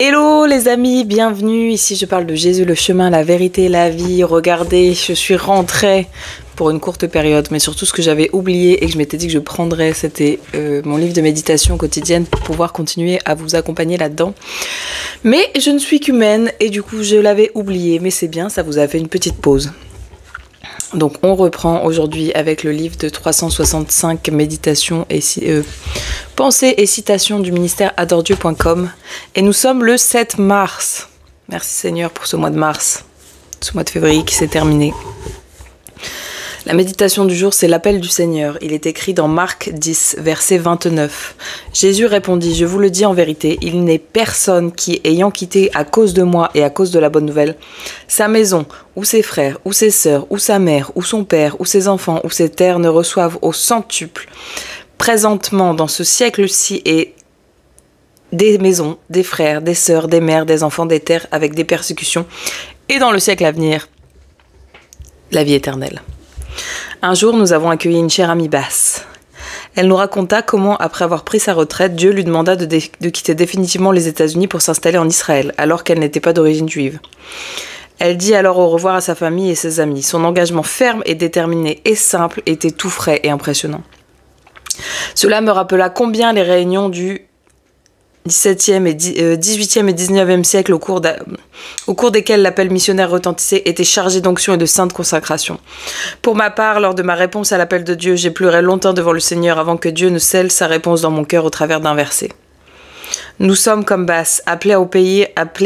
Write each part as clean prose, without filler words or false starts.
Hello les amis, bienvenue. Ici je parle de Jésus, le chemin, la vérité, la vie. Regardez, je suis rentrée pour une courte période, mais surtout ce que j'avais oublié et que je m'étais dit que je prendrais, c'était mon livre de méditation quotidienne pour pouvoir continuer à vous accompagner là-dedans. Mais je ne suis qu'humaine et du coup je l'avais oublié, mais c'est bien, ça vous a fait une petite pause. Donc on reprend aujourd'hui avec le livre de 365 méditations et pensées et citations du ministère adoredieu.com et nous sommes le 7 mars. Merci Seigneur pour ce mois de mars, ce mois de février qui s'est terminé. La méditation du jour, c'est l'appel du Seigneur. Il est écrit dans Marc 10, verset 29. Jésus répondit, je vous le dis en vérité, il n'est personne qui, ayant quitté à cause de moi et à cause de la bonne nouvelle, sa maison, ou ses frères, ou ses sœurs, ou sa mère, ou son père, ou ses enfants, ou ses terres ne reçoivent au centuple, présentement dans ce siècle-ci et des maisons, des frères, des sœurs, des mères, des enfants, des terres avec des persécutions, et dans le siècle à venir, la vie éternelle. Un jour, nous avons accueilli une chère amie basse. Elle nous raconta comment, après avoir pris sa retraite, Dieu lui demanda de quitter définitivement les États-Unis pour s'installer en Israël, alors qu'elle n'était pas d'origine juive. Elle dit alors au revoir à sa famille et ses amis. Son engagement ferme et déterminé et simple était tout frais et impressionnant. Cela me rappela combien les réunions du 18e et 19e siècle au cours desquels l'appel missionnaire retentissait était chargé d'onction et de sainte consacration. Pour ma part, lors de ma réponse à l'appel de Dieu, j'ai pleuré longtemps devant le Seigneur avant que Dieu ne scelle sa réponse dans mon cœur au travers d'un verset. Nous sommes comme Basse, appelés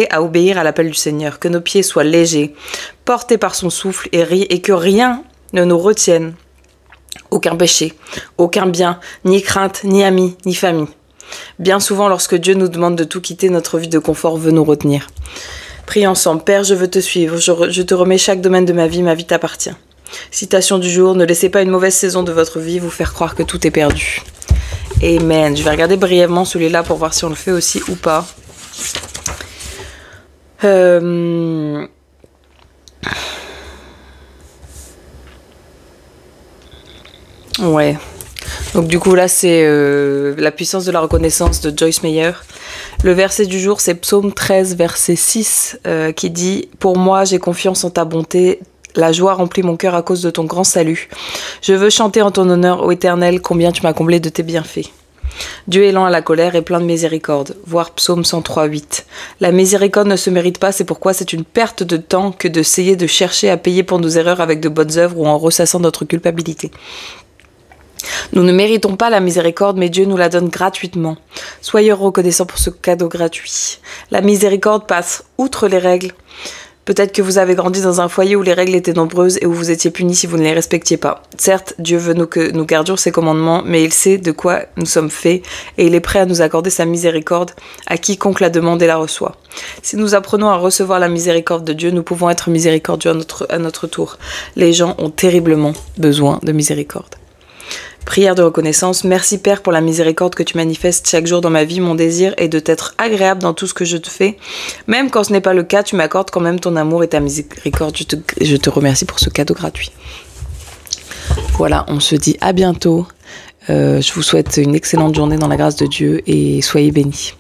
à obéir à l'appel du Seigneur, que nos pieds soient légers, portés par son souffle et que rien ne nous retienne. Aucun péché, aucun bien, ni crainte, ni amis, ni famille. Bien souvent, lorsque Dieu nous demande de tout quitter, notre vie de confort veut nous retenir. Prions ensemble. Père, je veux te suivre. Je te remets chaque domaine de ma vie t'appartient. Citation du jour. Ne laissez pas une mauvaise saison de votre vie vous faire croire que tout est perdu. Amen. Je vais regarder brièvement celui-là pour voir si on le fait aussi ou pas. Ouais. Donc du coup là c'est la puissance de la reconnaissance de Joyce Meyer. Le verset du jour c'est Psaume 13 verset 6 qui dit « Pour moi j'ai confiance en ta bonté, la joie remplit mon cœur à cause de ton grand salut. Je veux chanter en ton honneur, ô Éternel, combien tu m'as comblé de tes bienfaits. » Dieu est lent à la colère et plein de miséricorde. Voir Psaume 103, 8. La miséricorde ne se mérite pas, c'est pourquoi c'est une perte de temps que d'essayer de chercher à payer pour nos erreurs avec de bonnes œuvres ou en ressassant notre culpabilité. Nous ne méritons pas la miséricorde, mais Dieu nous la donne gratuitement. Soyez reconnaissants pour ce cadeau gratuit. La miséricorde passe outre les règles. Peut-être que vous avez grandi dans un foyer où les règles étaient nombreuses et où vous étiez punis si vous ne les respectiez pas. Certes, Dieu veut que nous gardions ses commandements, mais il sait de quoi nous sommes faits et il est prêt à nous accorder sa miséricorde à quiconque la demande et la reçoit. Si nous apprenons à recevoir la miséricorde de Dieu, nous pouvons être miséricordieux à notre tour. Les gens ont terriblement besoin de miséricorde. Prière de reconnaissance. Merci Père pour la miséricorde que tu manifestes chaque jour dans ma vie. Mon désir est de t'être agréable dans tout ce que je te fais. Même quand ce n'est pas le cas, tu m'accordes quand même ton amour et ta miséricorde. Je te remercie pour ce cadeau gratuit. Voilà, on se dit à bientôt. Je vous souhaite une excellente journée dans la grâce de Dieu et soyez bénis.